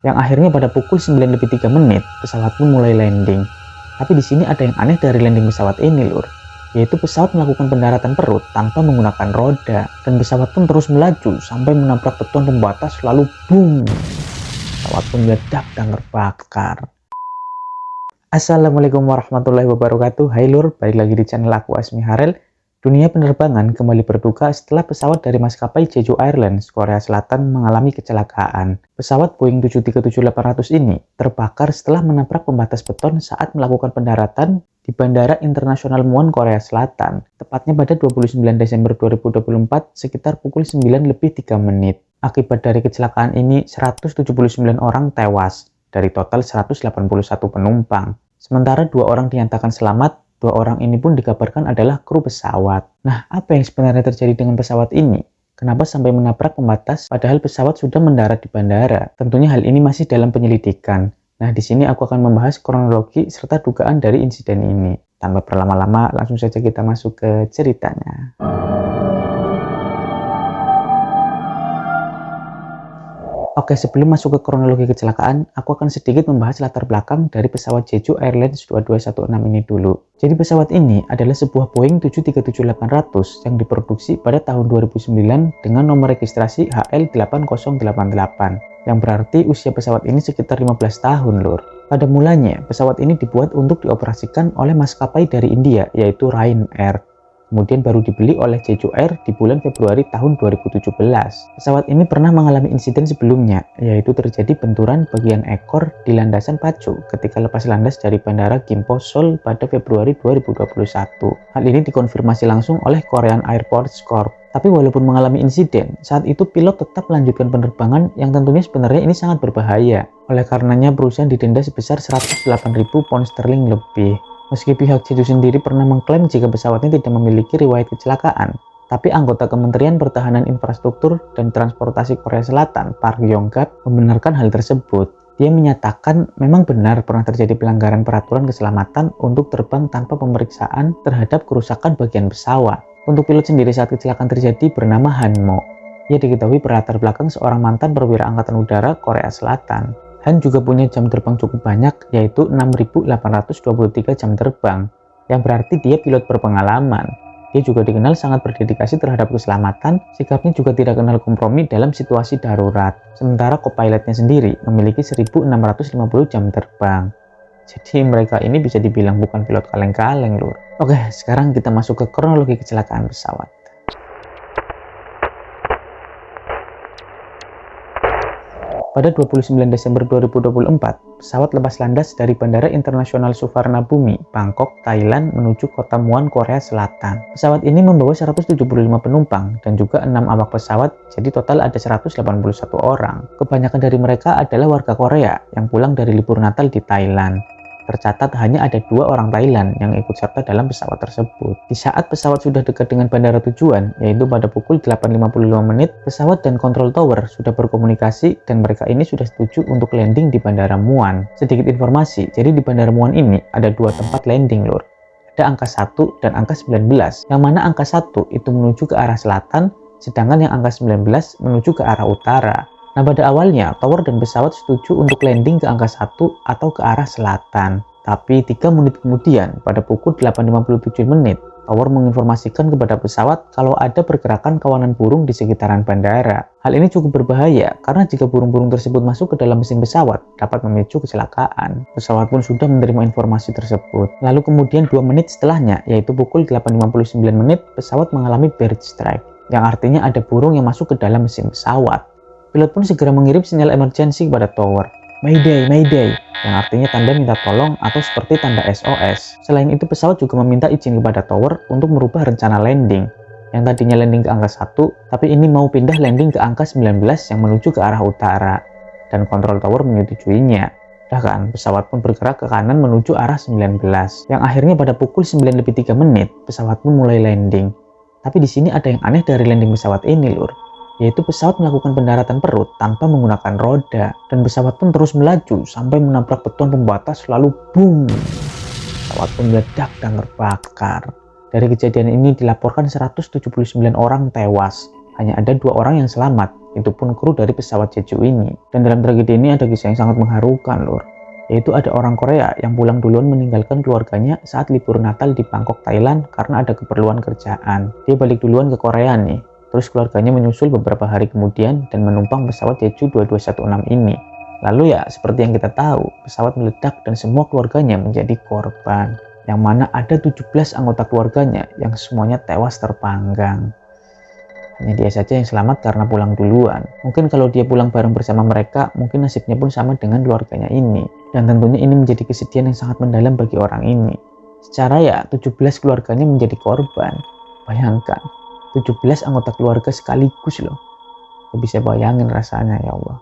Yang akhirnya pada pukul 9:03 pesawat pun mulai landing. Tapi di sini ada yang aneh dari landing pesawat ini, Lur. Yaitu pesawat melakukan pendaratan perut tanpa menggunakan roda, dan pesawat pun terus melaju sampai menabrak beton pembatas lalu boom. Pesawat pun meledak dan terbakar. Assalamualaikum warahmatullahi wabarakatuh. Hai Lur, balik lagi di channel aku Asmi Harel. Dunia penerbangan kembali berduka setelah pesawat dari maskapai Jeju Airlines Korea Selatan mengalami kecelakaan. Pesawat Boeing 737-800 ini terbakar setelah menabrak pembatas beton saat melakukan pendaratan di Bandara Internasional Muon, Korea Selatan, tepatnya pada 29 Desember 2024 sekitar pukul 9:03. Akibat dari kecelakaan ini, 179 orang tewas dari total 181 penumpang. Sementara 2 orang dinyatakan selamat. 2 orang ini pun dikabarkan adalah kru pesawat. Nah, apa yang sebenarnya terjadi dengan pesawat ini? Kenapa sampai menabrak pembatas padahal pesawat sudah mendarat di bandara? Tentunya hal ini masih dalam penyelidikan. Nah, di sini aku akan membahas kronologi serta dugaan dari insiden ini. Tanpa berlama-lama, langsung saja kita masuk ke ceritanya. Oke, sebelum masuk ke kronologi kecelakaan, aku akan sedikit membahas latar belakang dari pesawat Jeju Airlines 2216 ini dulu. Jadi pesawat ini adalah sebuah Boeing 737-800 yang diproduksi pada tahun 2009 dengan nomor registrasi HL8088, yang berarti usia pesawat ini sekitar 15 tahun, Lur. Pada mulanya, pesawat ini dibuat untuk dioperasikan oleh maskapai dari India, yaitu Ryanair. Kemudian baru dibeli oleh Jeju Air di bulan Februari tahun 2017. Pesawat ini pernah mengalami insiden sebelumnya, yaitu terjadi benturan bagian ekor di landasan pacu ketika lepas landas dari Bandara Gimpo, Seoul pada Februari 2021. Hal ini dikonfirmasi langsung oleh Korean Airports Corp. Tapi walaupun mengalami insiden, saat itu pilot tetap melanjutkan penerbangan yang tentunya sebenarnya ini sangat berbahaya. Oleh karenanya perusahaan didenda sebesar 108.000 pound sterling lebih. Meski pihak Jeju sendiri pernah mengklaim jika pesawatnya tidak memiliki riwayat kecelakaan, tapi anggota Kementerian Pertahanan Infrastruktur dan Transportasi Korea Selatan, Park Yong-gap, membenarkan hal tersebut. Dia menyatakan memang benar pernah terjadi pelanggaran peraturan keselamatan untuk terbang tanpa pemeriksaan terhadap kerusakan bagian pesawat. Untuk pilot sendiri saat kecelakaan terjadi bernama Han Mo. Ia diketahui berlatar belakang seorang mantan perwira Angkatan Udara Korea Selatan. Han juga punya jam terbang cukup banyak, yaitu 6.823 jam terbang, yang berarti dia pilot berpengalaman. Dia juga dikenal sangat berdedikasi terhadap keselamatan, sikapnya juga tidak kenal kompromi dalam situasi darurat. Sementara co-pilotnya sendiri memiliki 1.650 jam terbang. Jadi mereka ini bisa dibilang bukan pilot kaleng-kaleng, Lur. Oke, sekarang kita masuk ke kronologi kecelakaan pesawat. Pada 29 Desember 2024, pesawat lepas landas dari Bandara Internasional Suvarnabhumi, Bangkok, Thailand menuju kota Muon, Korea Selatan. Pesawat ini membawa 175 penumpang dan juga 6 awak pesawat, jadi total ada 181 orang. Kebanyakan dari mereka adalah warga Korea yang pulang dari libur Natal di Thailand. Tercatat hanya ada 2 orang Thailand yang ikut serta dalam pesawat tersebut. Di saat pesawat sudah dekat dengan bandara tujuan, yaitu pada pukul 8:55, pesawat dan kontrol tower sudah berkomunikasi dan mereka ini sudah setuju untuk landing di Bandara Muon. Sedikit informasi, jadi di Bandara Muon ini ada 2 tempat landing, Lur. Ada angka 1 dan angka 19, yang mana angka 1 itu menuju ke arah selatan, sedangkan yang angka 19 menuju ke arah utara. Nah, pada awalnya, tower dan pesawat setuju untuk landing ke angka 1 atau ke arah selatan. Tapi 3 menit kemudian, pada pukul 8:57, tower menginformasikan kepada pesawat kalau ada pergerakan kawanan burung di sekitaran bandara. Hal ini cukup berbahaya, karena jika burung-burung tersebut masuk ke dalam mesin pesawat, dapat memicu kecelakaan. Pesawat pun sudah menerima informasi tersebut. Lalu kemudian 2 menit setelahnya, yaitu pukul 8:59, pesawat mengalami bird strike, yang artinya ada burung yang masuk ke dalam mesin pesawat. Pilot pun segera mengirim sinyal emergensi kepada tower, Mayday, Mayday, yang artinya tanda minta tolong atau seperti tanda SOS. Selain itu, pesawat juga meminta izin kepada tower untuk merubah rencana landing. Yang tadinya landing ke angka 1, tapi ini mau pindah landing ke angka 19 yang menuju ke arah utara. Dan kontrol tower menyetujuinya. Bahkan, pesawat pun bergerak ke kanan menuju arah 19. Yang akhirnya pada pukul 9:03, pesawat pun mulai landing. Tapi di sini ada yang aneh dari landing pesawat ini, Lur. Yaitu pesawat melakukan pendaratan perut tanpa menggunakan roda, dan pesawat pun terus melaju sampai menabrak beton pembatas lalu boom. Pesawat pun meledak dan terbakar. Dari kejadian ini dilaporkan 179 orang tewas, hanya ada 2 orang yang selamat, itu pun kru dari pesawat Jeju ini. Dan dalam tragedi ini ada kisah yang sangat mengharukan lur, yaitu ada orang Korea yang pulang duluan meninggalkan keluarganya saat libur Natal di Bangkok, Thailand karena ada keperluan kerjaan. Dia balik duluan ke Korea nih, terus keluarganya menyusul beberapa hari kemudian dan menumpang pesawat Jeju 2216 ini. Lalu ya seperti yang kita tahu, pesawat meledak dan semua keluarganya menjadi korban, yang mana ada 17 anggota keluarganya yang semuanya tewas terpanggang. Hanya dia saja yang selamat karena pulang duluan. Mungkin kalau dia pulang bareng bersama mereka, mungkin nasibnya pun sama dengan keluarganya ini. Dan tentunya ini menjadi kesedihan yang sangat mendalam bagi orang ini. Secara ya 17 keluarganya menjadi korban. Bayangkan, 17 anggota keluarga sekaligus loh. Gak bisa bayangin rasanya ya Allah.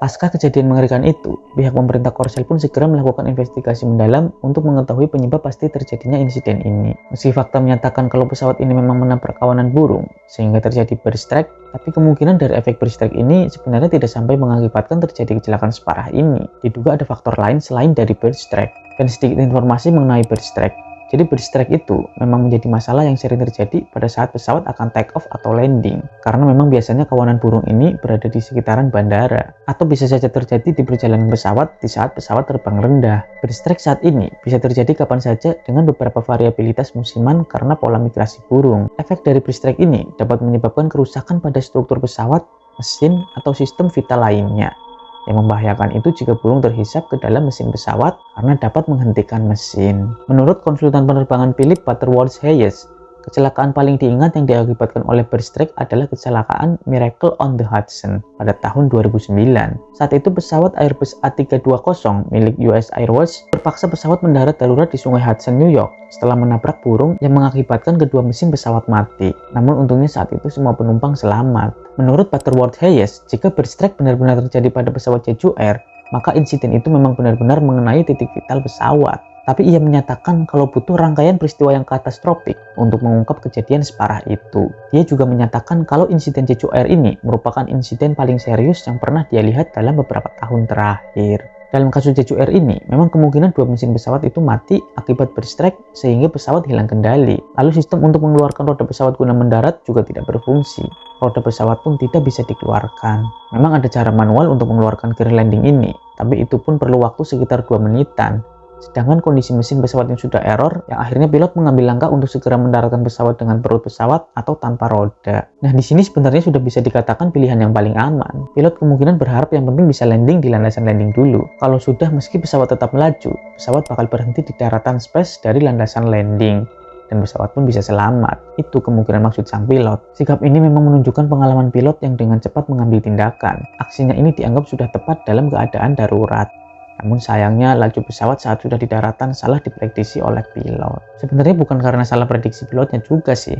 Pasca kejadian mengerikan itu, pihak pemerintah Korsel pun segera melakukan investigasi mendalam untuk mengetahui penyebab pasti terjadinya insiden ini. Meski fakta menyatakan kalau pesawat ini memang menabrak kawanan burung, sehingga terjadi bird strike, tapi kemungkinan dari efek bird strike ini sebenarnya tidak sampai mengakibatkan terjadi kecelakaan separah ini. Diduga ada faktor lain selain dari bird strike. Dan sedikit informasi mengenai bird strike. Jadi bird strike itu memang menjadi masalah yang sering terjadi pada saat pesawat akan take off atau landing. Karena memang biasanya kawanan burung ini berada di sekitaran bandara. Atau bisa saja terjadi di perjalanan pesawat di saat pesawat terbang rendah. Bird strike saat ini bisa terjadi kapan saja dengan beberapa variabilitas musiman karena pola migrasi burung. Efek dari bird strike ini dapat menyebabkan kerusakan pada struktur pesawat, mesin, atau sistem vital lainnya. Yang membahayakan itu jika burung terhisap ke dalam mesin pesawat karena dapat menghentikan mesin. Menurut konsultan penerbangan Philip Butterworth-Hayes, kecelakaan paling diingat yang diakibatkan oleh bird strike adalah kecelakaan Miracle on the Hudson pada tahun 2009. Saat itu pesawat Airbus A320 milik US Airways terpaksa pesawat mendarat darurat di Sungai Hudson, New York setelah menabrak burung yang mengakibatkan kedua mesin pesawat mati. Namun untungnya saat itu semua penumpang selamat. Menurut Butterworth-Hayes, jika bird strike benar-benar terjadi pada pesawat Jeju Air, maka insiden itu memang benar-benar mengenai titik vital pesawat. Tapi ia menyatakan kalau butuh rangkaian peristiwa yang katastrofik untuk mengungkap kejadian separah itu. Dia juga menyatakan kalau insiden Jeju Air ini merupakan insiden paling serius yang pernah dia lihat dalam beberapa tahun terakhir. Dalam kasus Jeju Air ini, memang kemungkinan dua mesin pesawat itu mati akibat bird strike sehingga pesawat hilang kendali. Lalu sistem untuk mengeluarkan roda pesawat guna mendarat juga tidak berfungsi. Roda pesawat pun tidak bisa dikeluarkan. Memang ada cara manual untuk mengeluarkan gear landing ini, tapi itu pun perlu waktu sekitar 2 menitan. Sedangkan kondisi mesin pesawat yang sudah error, yang akhirnya pilot mengambil langkah untuk segera mendaratkan pesawat dengan perut pesawat atau tanpa roda. Nah, di sini sebenarnya sudah bisa dikatakan pilihan yang paling aman. Pilot kemungkinan berharap yang penting bisa landing di landasan landing dulu. Kalau sudah, meski pesawat tetap melaju, pesawat bakal berhenti di daratan space dari landasan landing. Dan pesawat pun bisa selamat. Itu kemungkinan maksud sang pilot. Sikap ini memang menunjukkan pengalaman pilot yang dengan cepat mengambil tindakan. Aksinya ini dianggap sudah tepat dalam keadaan darurat. Namun sayangnya laju pesawat saat sudah di daratan salah diprediksi oleh pilot. Sebenarnya bukan karena salah prediksi pilotnya juga sih.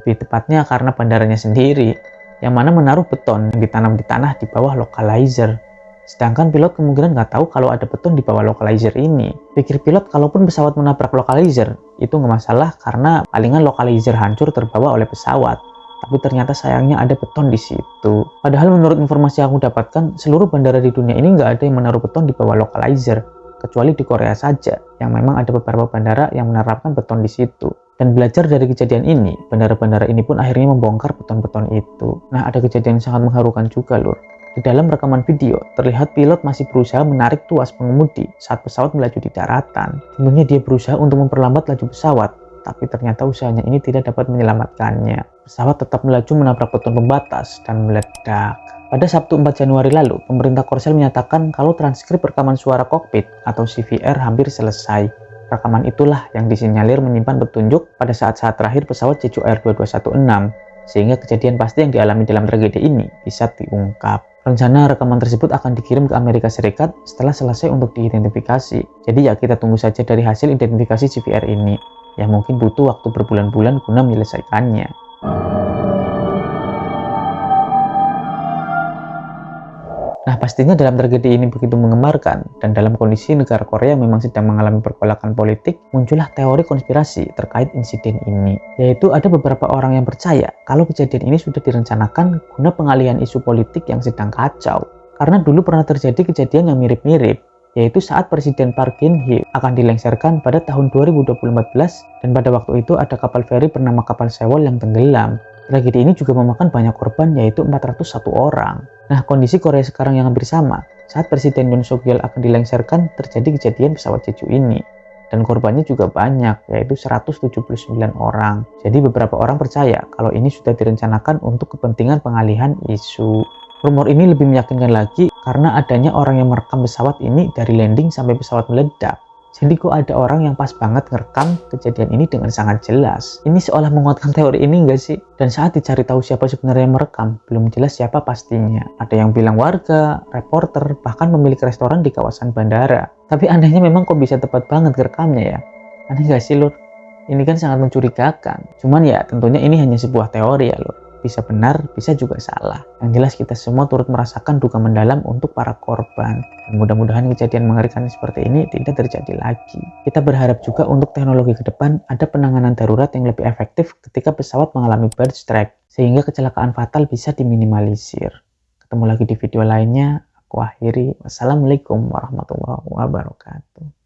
Lebih tepatnya karena bandaranya sendiri, yang mana menaruh beton yang ditanam di tanah di bawah localizer. Sedangkan pilot kemungkinan nggak tahu kalau ada beton di bawah localizer ini. Pikir pilot kalaupun pesawat menabrak localizer, itu nggak masalah karena palingan localizer hancur terbawa oleh pesawat. Tapi ternyata sayangnya ada beton di situ. Padahal menurut informasi yang aku dapatkan, seluruh bandara di dunia ini nggak ada yang menaruh beton di bawah localizer, kecuali di Korea saja, yang memang ada beberapa bandara yang menerapkan beton di situ. Dan belajar dari kejadian ini, bandara-bandara ini pun akhirnya membongkar beton-beton itu. Nah, ada kejadian yang sangat mengharukan juga lur. Di dalam rekaman video, terlihat pilot masih berusaha menarik tuas pengemudi saat pesawat melaju di daratan. Tentunya dia berusaha untuk memperlambat laju pesawat, tapi ternyata usahanya ini tidak dapat menyelamatkannya. Pesawat tetap melaju menabrak beton pembatas dan meledak. Pada Sabtu 4 Januari lalu, pemerintah Korsel menyatakan kalau transkrip rekaman suara kokpit atau CVR hampir selesai. Rekaman itulah yang disinyalir menyimpan petunjuk pada saat-saat terakhir pesawat Jeju Air 2216, sehingga kejadian pasti yang dialami dalam tragedi ini bisa diungkap. Rencana rekaman tersebut akan dikirim ke Amerika Serikat setelah selesai untuk diidentifikasi. Jadi ya kita tunggu saja dari hasil identifikasi CVR ini. Ya mungkin butuh waktu berbulan-bulan guna menyelesaikannya. Nah, pastinya dalam tragedi ini begitu menggemparkan, dan dalam kondisi negara Korea memang sedang mengalami pergolakan politik, muncullah teori konspirasi terkait insiden ini. Yaitu ada beberapa orang yang percaya kalau kejadian ini sudah direncanakan guna pengalihan isu politik yang sedang kacau. Karena dulu pernah terjadi kejadian yang mirip-mirip, yaitu saat Presiden Park Geun-hye akan dilengsarkan pada tahun 2014 dan pada waktu itu ada kapal feri bernama kapal Sewol yang tenggelam. Tragedi ini juga memakan banyak korban, yaitu 401 orang. Nah, kondisi Korea sekarang yang hampir sama. Saat Presiden Yoon Suk Yeol akan dilengsarkan, terjadi kejadian pesawat Jeju ini. Dan korbannya juga banyak, yaitu 179 orang. Jadi beberapa orang percaya kalau ini sudah direncanakan untuk kepentingan pengalihan isu. Rumor ini lebih meyakinkan lagi karena adanya orang yang merekam pesawat ini dari landing sampai pesawat meledak. Jadi kok ada orang yang pas banget ngerekam kejadian ini dengan sangat jelas. Ini seolah menguatkan teori ini enggak sih? Dan saat dicari tahu siapa sebenarnya yang merekam, belum jelas siapa pastinya. Ada yang bilang warga, reporter, bahkan pemilik restoran di kawasan bandara. Tapi anehnya memang kok bisa tepat banget ngerekamnya ya? Aneh nggak sih lur? Ini kan sangat mencurigakan. Cuman ya tentunya ini hanya sebuah teori ya lur. Bisa benar, bisa juga salah. Yang jelas kita semua turut merasakan duka mendalam untuk para korban. Dan mudah-mudahan kejadian mengerikan seperti ini tidak terjadi lagi. Kita berharap juga untuk teknologi ke depan ada penanganan darurat yang lebih efektif ketika pesawat mengalami bird strike, sehingga kecelakaan fatal bisa diminimalisir. Ketemu lagi di video lainnya. Aku akhiri. Wassalamualaikum warahmatullahi wabarakatuh.